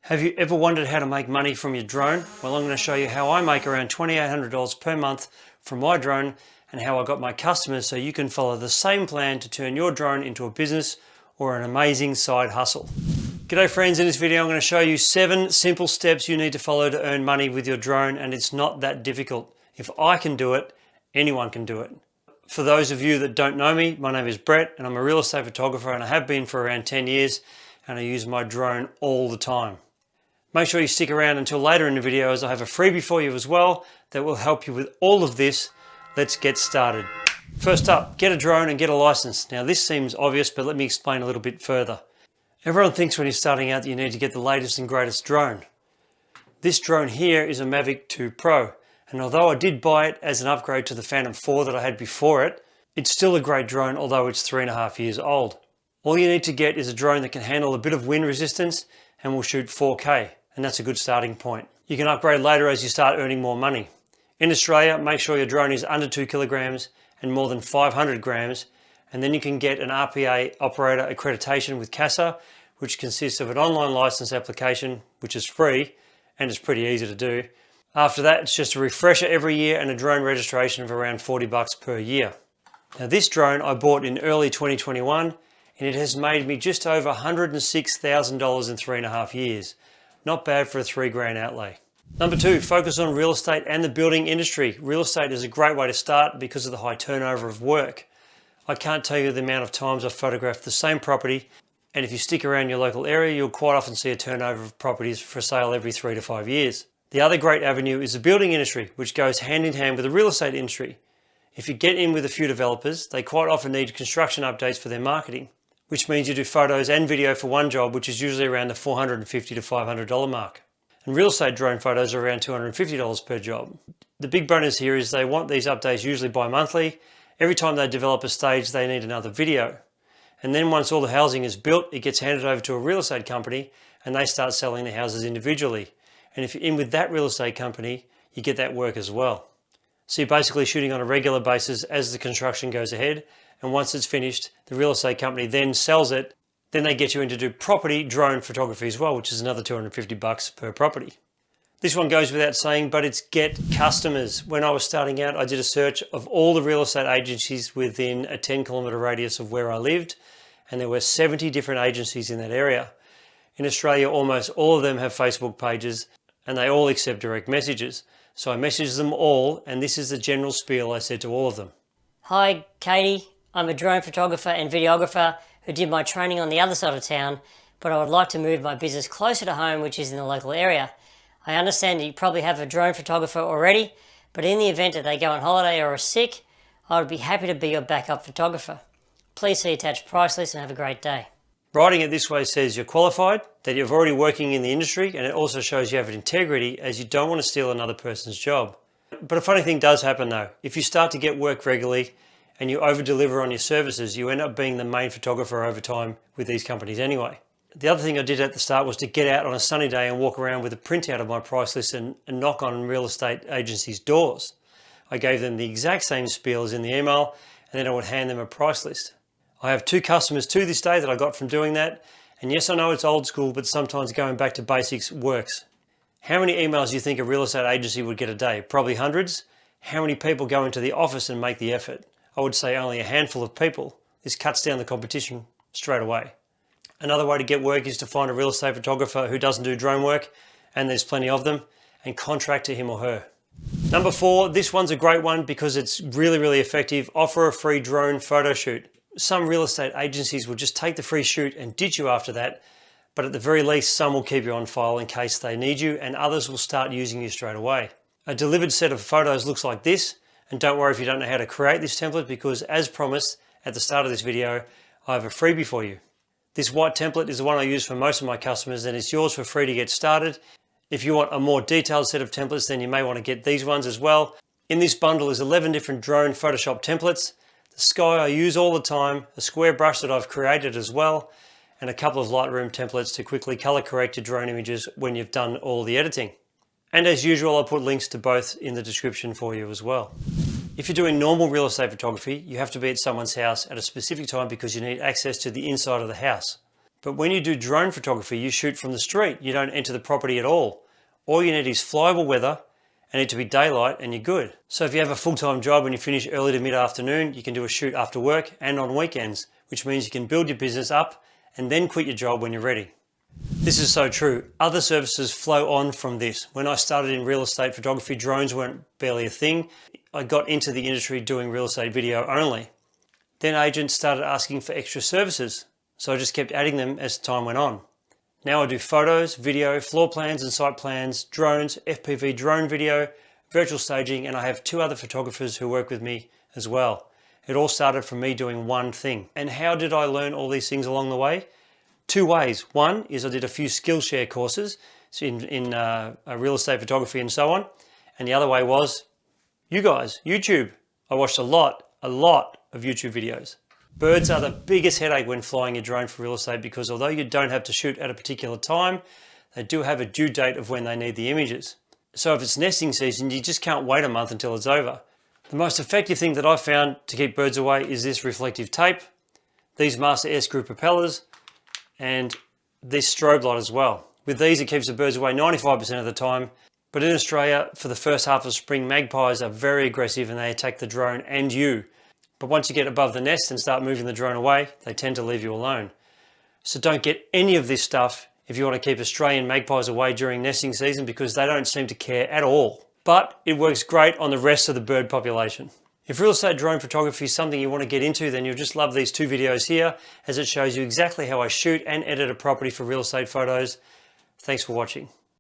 Have you ever wondered how to make money from your drone? Well, I'm going to show you how I make around $2,800 per month from my drone and how I got my customers so you can follow the same plan to turn your drone into a business or an amazing side hustle. G'day friends, in this video I'm going to show you 7 simple steps you need to follow to earn money with your drone, and it's not that difficult. If I can do it, anyone can do it. For those of you that don't know me, my name is Brett and I'm a real estate photographer, and I have been for around 10 years, and I use my drone all the time. Make sure you stick around until later in the video, as I have a freebie for you as well that will help you with all of this. Let's get started. First up, get a drone and get a license. Now this seems obvious, but let me explain a little bit further. Everyone thinks when you're starting out that you need to get the latest and greatest drone. This drone here is a Mavic 2 Pro, and although I did buy it as an upgrade to the Phantom 4 that I had before it, it's still a great drone, although it's 3.5 years old. All you need to get is a drone that can handle a bit of wind resistance and will shoot 4K. And that's a good starting point. You can upgrade later as you start earning more money. In Australia, make sure your drone is under 2 kilograms and more than 500 grams, and then you can get an RPA operator accreditation with CASA, which consists of an online license application, which is free and it's pretty easy to do. After that, it's just a refresher every year and a drone registration of around $40 per year. Now this drone I bought in early 2021, and it has made me just over $106,000 in 3.5 years. Not bad for a $3,000 outlay. Number 2, focus on real estate and the building industry. Real estate is a great way to start because of the high turnover of work. I can't tell you the amount of times I've photographed the same property, and if you stick around your local area, you'll quite often see a turnover of properties for sale every 3 to 5 years. The other great avenue is the building industry, which goes hand in hand with the real estate industry. If you get in with a few developers, they quite often need construction updates for their marketing, which means you do photos and video for one job, which is usually around the $450 to $500 mark. And real estate drone photos are around $250 per job. The big bonus here is they want these updates usually bi-monthly. Every time they develop a stage, they need another video. And then once all the housing is built, it gets handed over to a real estate company and they start selling the houses individually. And if you're in with that real estate company, you get that work as well. So you're basically shooting on a regular basis as the construction goes ahead. And once it's finished, the real estate company then sells it. Then they get you in to do property drone photography as well, which is another $250 per property. This one goes without saying, but it's get customers. When I was starting out, I did a search of all the real estate agencies within a 10-kilometer radius of where I lived, and there were 70 different agencies in that area. In Australia, almost all of them have Facebook pages, and they all accept direct messages. So I messaged them all, and this is the general spiel I said to all of them. Hi, Katie. I'm a drone photographer and videographer who did my training on the other side of town, but I would like to move my business closer to home, which is in the local area. I understand that you probably have a drone photographer already, but in the event that they go on holiday or are sick, I would be happy to be your backup photographer. Please see attached price list and have a great day. Writing it this way says you're qualified, that you're already working in the industry, and it also shows you have integrity, as you don't want to steal another person's job. But a funny thing does happen though. If you start to get work regularly, and you over-deliver on your services, you end up being the main photographer over time with these companies anyway. The other thing I did at the start was to get out on a sunny day and walk around with a printout of my price list and knock on real estate agencies' doors. I gave them the exact same spiel as in the email, and then I would hand them a price list. I have 2 customers to this day that I got from doing that, and yes, I know it's old school, but sometimes going back to basics works. How many emails do you think a real estate agency would get a day? Probably hundreds. How many people go into the office and make the effort? I would say only a handful of people. This cuts down the competition straight away. Another way to get work is to find a real estate photographer who doesn't do drone work, and there's plenty of them, and contract to him or her. Number 4, this one's a great one because it's really effective. Offer a free drone photo shoot. Some real estate agencies will just take the free shoot and ditch you after that, but at the very least, some will keep you on file in case they need you, and others will start using you straight away. A delivered set of photos looks like this. And don't worry if you don't know how to create this template, because as promised at the start of this video, I have a freebie for you. This white template is the one I use for most of my customers, and it's yours for free to get started. If you want a more detailed set of templates, then you may want to get these ones as well. In this bundle is 11 different drone Photoshop templates, the sky I use all the time, a square brush that I've created as well, and a couple of Lightroom templates to quickly color correct your drone images when you've done all the editing. And as usual, I'll put links to both in the description for you as well. If you're doing normal real estate photography, you have to be at someone's house at a specific time because you need access to the inside of the house. But when you do drone photography, you shoot from the street. You don't enter the property at all. All you need is flyable weather and it to be daylight and you're good. So if you have a full-time job and you finish early to mid-afternoon, you can do a shoot after work and on weekends, which means you can build your business up and then quit your job when you're ready. This is so true. Other services flow on from this. When I started in real estate photography, drones weren't barely a thing. I got into the industry doing real estate video only. Then agents started asking for extra services, so I just kept adding them as time went on. Now I do photos, video, floor plans and site plans, drones, FPV drone video, virtual staging, and I have 2 other photographers who work with me as well. It all started from me doing one thing. And how did I learn all these things along the way? 2 ways. One is I did a few Skillshare courses in real estate photography and so on. And the other way was you guys, YouTube. I watched a lot of YouTube videos. Birds are the biggest headache when flying a drone for real estate because although you don't have to shoot at a particular time, they do have a due date of when they need the images. So if it's nesting season, you just can't wait a month until it's over. The most effective thing that I've found to keep birds away is this reflective tape, these master air screw propellers, and this strobe light as well. With these, it keeps the birds away 95% of the time. But in Australia, for the first half of spring, magpies are very aggressive and they attack the drone and you. But once you get above the nest and start moving the drone away, they tend to leave you alone. So don't get any of this stuff if you want to keep Australian magpies away during nesting season because they don't seem to care at all. But it works great on the rest of the bird population. If real estate drone photography is something you want to get into, then you'll just love these 2 videos here as it shows you exactly how I shoot and edit a property for real estate photos. Thanks for watching.